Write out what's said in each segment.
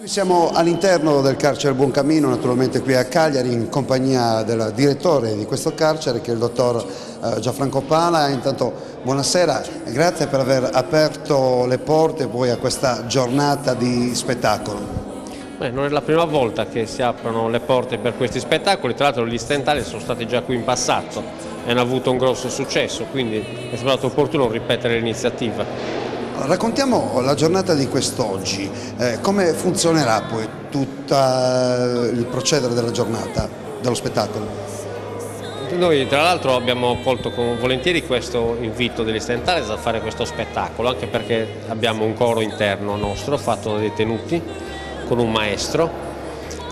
Siamo all'interno del carcere Buoncammino, naturalmente qui a Cagliari, in compagnia del direttore di questo carcere, che è il dottor Gianfranco Pala. Intanto buonasera, grazie per aver aperto le porte poi a questa giornata di spettacolo. Non è la prima volta che si aprono le porte per questi spettacoli, tra l'altro gli stentali sono stati già qui in passato e hanno avuto un grosso successo, quindi è sembrato opportuno ripetere l'iniziativa. Raccontiamo la giornata di quest'oggi, come funzionerà poi tutto il procedere della giornata, dello spettacolo? Noi tra l'altro abbiamo accolto volentieri questo invito degli Stentales a fare questo spettacolo, anche perché abbiamo un coro interno nostro fatto da detenuti con un maestro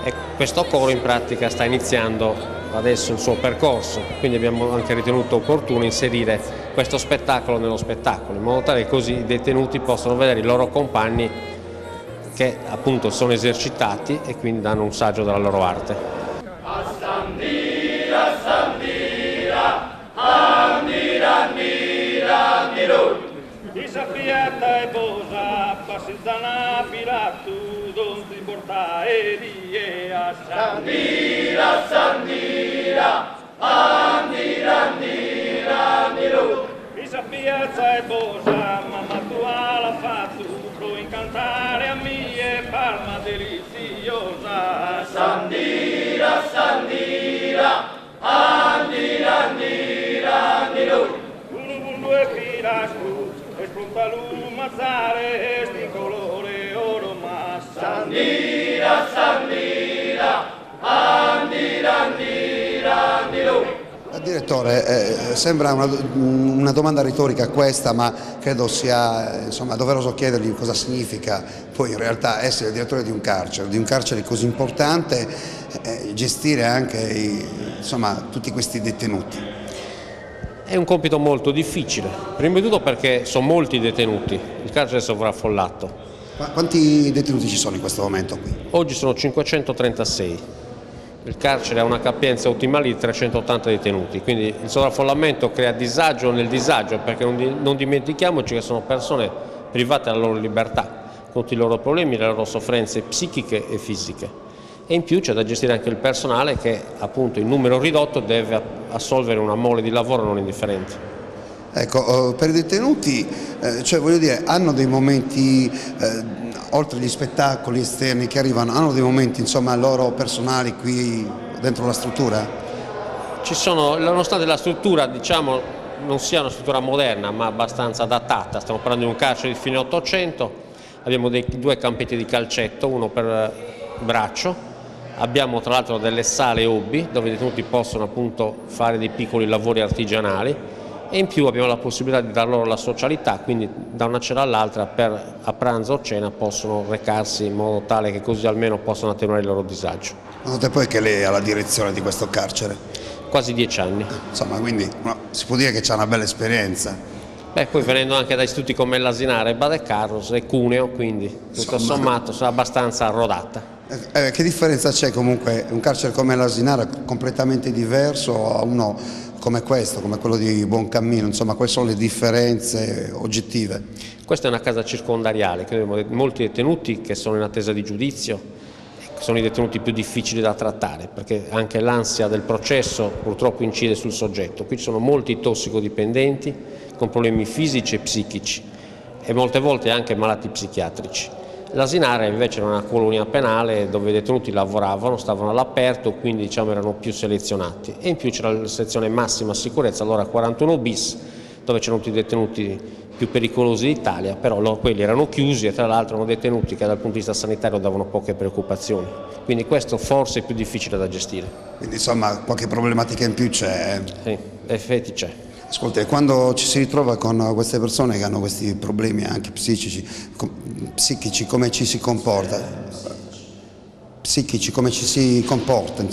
e questo coro in pratica sta iniziando adesso il suo percorso, quindi abbiamo anche ritenuto opportuno inserire questo spettacolo nello spettacolo, in modo tale che così i detenuti possano vedere i loro compagni che appunto sono esercitati e quindi danno un saggio della loro arte. Questa piazza è posa, mamma tua l'ha fatto, pro incantare a mie palma deliziosa. Sandira, sandira, andira, andira, andiro. Uno e filasco, e spronta l'umazzare, e sti colore oro ma. Sandira, sandira, andira, andira, andiro. Direttore, sembra una domanda retorica questa, ma credo sia doveroso chiedergli cosa significa poi in realtà essere direttore di un carcere così importante, gestire anche tutti questi detenuti. È un compito molto difficile, prima di tutto perché sono molti detenuti, il carcere è sovraffollato. Quanti detenuti ci sono in questo momento qui? Oggi sono 536. Il carcere ha una capienza ottimale di 380 detenuti, quindi il sovraffollamento crea disagio nel disagio, perché non dimentichiamoci che sono persone private della loro libertà, con tutti i loro problemi, le loro sofferenze psichiche e fisiche. E in più c'è da gestire anche il personale che appunto in numero ridotto deve assolvere una mole di lavoro non indifferente. Ecco, per i detenuti, hanno dei momenti, oltre agli spettacoli esterni che arrivano, hanno dei momenti loro personali qui dentro la struttura? Ci sono, nonostante la struttura non sia una struttura moderna ma abbastanza adattata, stiamo parlando di un carcere di fine 800, abbiamo due campetti di calcetto, uno per braccio, abbiamo tra l'altro delle sale hobby dove i detenuti possono appunto fare dei piccoli lavori artigianali, e in più abbiamo la possibilità di dar loro la socialità, quindi da una cella all'altra a pranzo o cena possono recarsi in modo tale che così almeno possano attenuare il loro disagio. Notate poi che lei ha la direzione di questo carcere? Quasi 10 anni. Quindi si può dire che c'è una bella esperienza. Poi venendo anche da istituti come l'Asinara e Bade Carros e Cuneo, quindi tutto sommato sono abbastanza rodata. Che differenza c'è comunque un carcere come l'Asinara, completamente diverso, a uno come questo, come quello di Buoncammino? Quali sono le differenze oggettive? Questa è una casa circondariale, abbiamo molti detenuti che sono in attesa di giudizio, sono i detenuti più difficili da trattare perché anche l'ansia del processo purtroppo incide sul soggetto. Qui ci sono molti tossicodipendenti con problemi fisici e psichici e molte volte anche malati psichiatrici. L'Asinara invece era una colonia penale dove i detenuti lavoravano, stavano all'aperto, quindi erano più selezionati, e in più c'era la sezione massima sicurezza, allora 41 bis, dove c'erano tutti i detenuti più pericolosi d'Italia, però quelli erano chiusi e tra l'altro erano detenuti che dal punto di vista sanitario davano poche preoccupazioni, quindi questo forse è più difficile da gestire. Quindi qualche problematica in più c'è? Sì, in effetti c'è. Ascolta, quando ci si ritrova con queste persone che hanno questi problemi anche psichici, come ci si comporta? Psichici, come ci si comporta,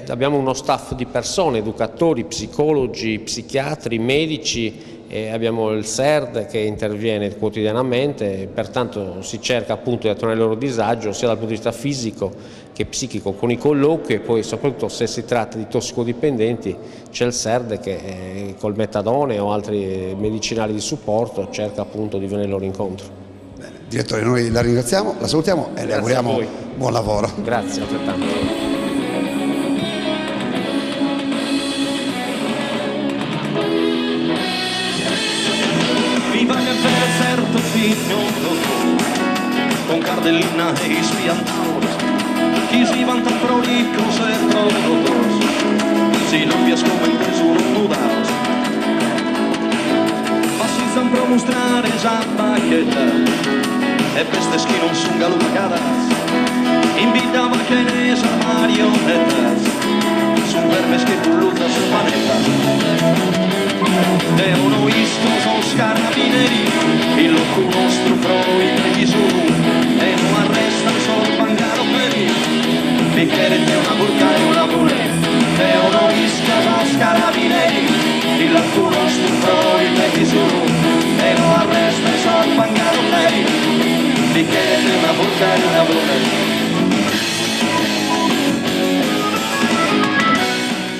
Abbiamo uno staff di persone, educatori, psicologi, psichiatri, medici, e abbiamo il SERD che interviene quotidianamente, pertanto si cerca appunto di attenuare il loro disagio sia dal punto di vista fisico che psichico con i colloqui, e poi soprattutto se si tratta di tossicodipendenti c'è il SERD che col metadone o altri medicinali di supporto cerca appunto di venire loro incontro. Bene. Direttore, noi la ringraziamo, la salutiamo e le auguriamo buon lavoro. Grazie altrettanto. Viva nel deserto fino con cardellina e spiantados, chi si vanta prolicos e trodos, si lo piascono in preso nudados, passizzan pro mostrare già bacchetta, e pestes que non son galupacadas, invitaba que nesa marionetas, son verbes que pullutas su maneta. Eu não isto os carabineri, il nostro Freud di su, e non arrestan solo pangaro per il bicchiere di una burca e una pure. Eu não isto os carabineri, il nostro Freud di su, e non arrestan solo pangaro per il bicchiere di una burca e una pure.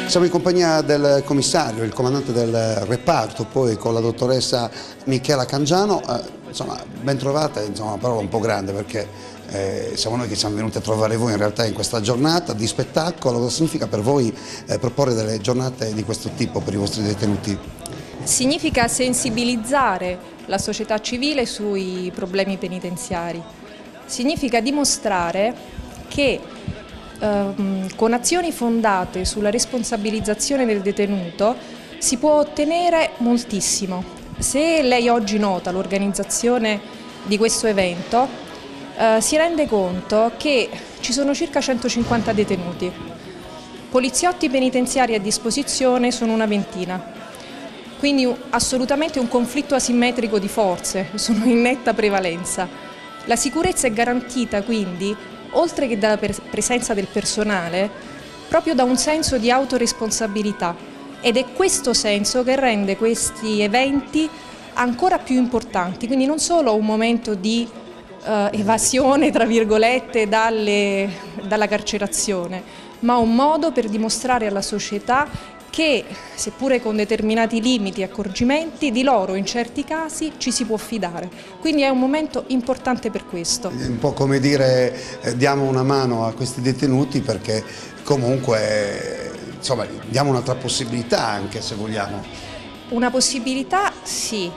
Siamo in compagnia del commissario, il comandante del reparto, poi con la dottoressa Michela Cangiano. Insomma, ben trovata, insomma, una parola un po' grande perché siamo noi che siamo venuti a trovare voi in realtà in questa giornata di spettacolo. Cosa significa per voi proporre delle giornate di questo tipo per i vostri detenuti? Significa sensibilizzare la società civile sui problemi penitenziari. Significa dimostrare che con azioni fondate sulla responsabilizzazione del detenuto si può ottenere moltissimo. Se lei oggi nota l'organizzazione di questo evento, si rende conto che ci sono circa 150 detenuti. Poliziotti penitenziari a disposizione sono una ventina. Quindi assolutamente un conflitto asimmetrico di forze, sono in netta prevalenza. La sicurezza è garantita quindi, oltre che dalla presenza del personale, proprio da un senso di autoresponsabilità, ed è questo senso che rende questi eventi ancora più importanti, quindi non solo un momento di evasione, tra virgolette, dalla carcerazione, ma un modo per dimostrare alla società che, seppure con determinati limiti e accorgimenti, di loro in certi casi ci si può fidare. Quindi è un momento importante per questo. È un po' come dire diamo una mano a questi detenuti perché comunque insomma, diamo un'altra possibilità anche se vogliamo. Una possibilità sì.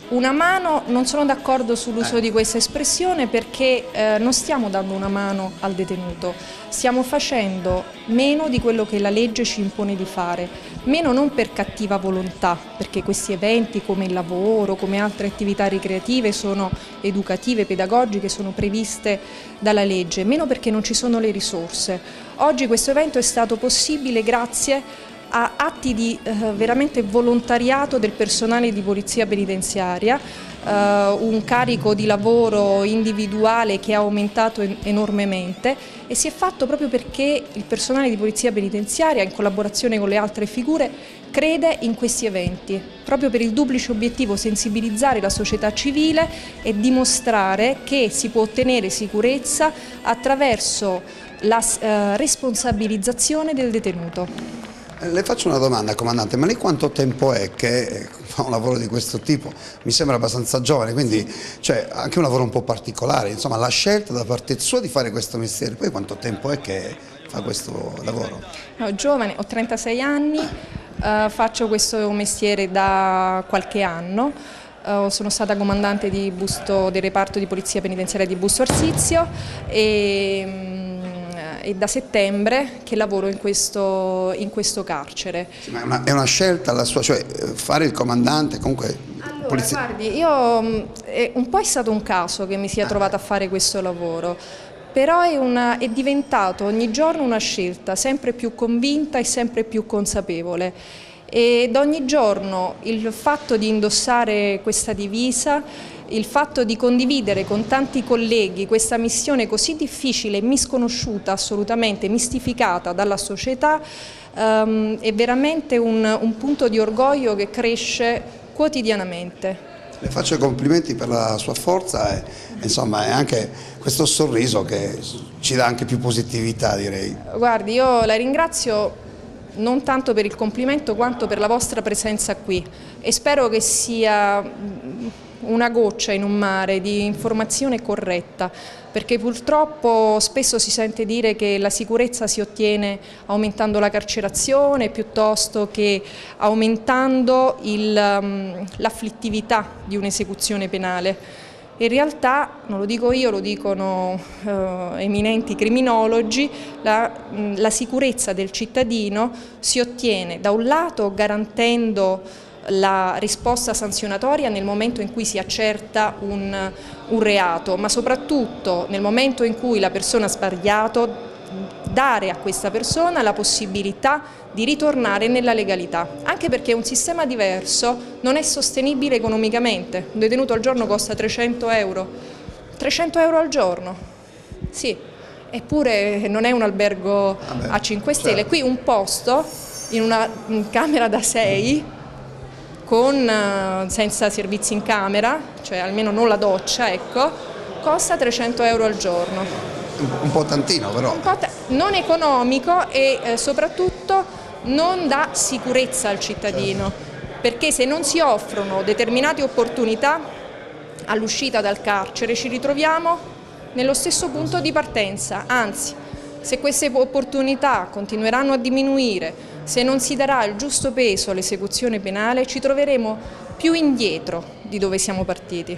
Una mano, non sono d'accordo sull'uso di questa espressione perché non stiamo dando una mano al detenuto, stiamo facendo meno di quello che la legge ci impone di fare, meno non per cattiva volontà, perché questi eventi come il lavoro, come altre attività ricreative sono educative, pedagogiche, sono previste dalla legge, meno perché non ci sono le risorse. Oggi questo evento è stato possibile grazie a atti di veramente volontariato del personale di polizia penitenziaria, un carico di lavoro individuale che ha aumentato enormemente e si è fatto proprio perché il personale di polizia penitenziaria, in collaborazione con le altre figure, crede in questi eventi, proprio per il duplice obiettivo sensibilizzare la società civile e dimostrare che si può ottenere sicurezza attraverso la responsabilizzazione del detenuto. Le faccio una domanda, comandante, ma lei quanto tempo è che fa un lavoro di questo tipo? Mi sembra abbastanza giovane, quindi cioè, anche un lavoro un po' particolare, insomma la scelta da parte sua di fare questo mestiere, poi quanto tempo è che fa questo lavoro? No, giovane, ho 36 anni, faccio questo mestiere da qualche anno. Sono stata comandante del reparto di polizia penitenziaria di Busto Arsizio e da settembre che lavoro in questo carcere. Sì, ma è una scelta la sua, cioè fare il comandante comunque? Allora, polizia... guardi, un po' è stato un caso che mi sia trovata a fare questo lavoro, però è diventato ogni giorno una scelta sempre più convinta e sempre più consapevole. Ed ogni giorno il fatto di indossare questa divisa, il fatto di condividere con tanti colleghi questa missione così difficile e misconosciuta, assolutamente mistificata dalla società, è veramente un punto di orgoglio che cresce quotidianamente. Le faccio i complimenti per la sua forza e insomma è anche questo sorriso che ci dà anche più positività, direi. Guardi, io la ringrazio non tanto per il complimento quanto per la vostra presenza qui e spero che sia una goccia in un mare di informazione corretta, perché purtroppo spesso si sente dire che la sicurezza si ottiene aumentando la carcerazione piuttosto che aumentando l'afflittività di un'esecuzione penale. In realtà, non lo dico io, lo dicono eminenti criminologi, la sicurezza del cittadino si ottiene da un lato garantendo la risposta sanzionatoria nel momento in cui si accerta un reato, ma soprattutto nel momento in cui la persona ha sbagliato, dare a questa persona la possibilità di ritornare nella legalità, anche perché un sistema diverso non è sostenibile economicamente. Un detenuto al giorno costa 300 euro, 300 euro al giorno, sì, eppure non è un albergo a 5 stelle, certo. Qui un posto in una camera da 6 senza servizi in camera, cioè almeno non la doccia, ecco, costa 300 euro al giorno. Un po' tantino però. Non economico e soprattutto non dà sicurezza al cittadino, certo. Perché se non si offrono determinate opportunità all'uscita dal carcere ci ritroviamo nello stesso punto di partenza, anzi se queste opportunità continueranno a diminuire, se non si darà il giusto peso all'esecuzione penale ci troveremo più indietro di dove siamo partiti.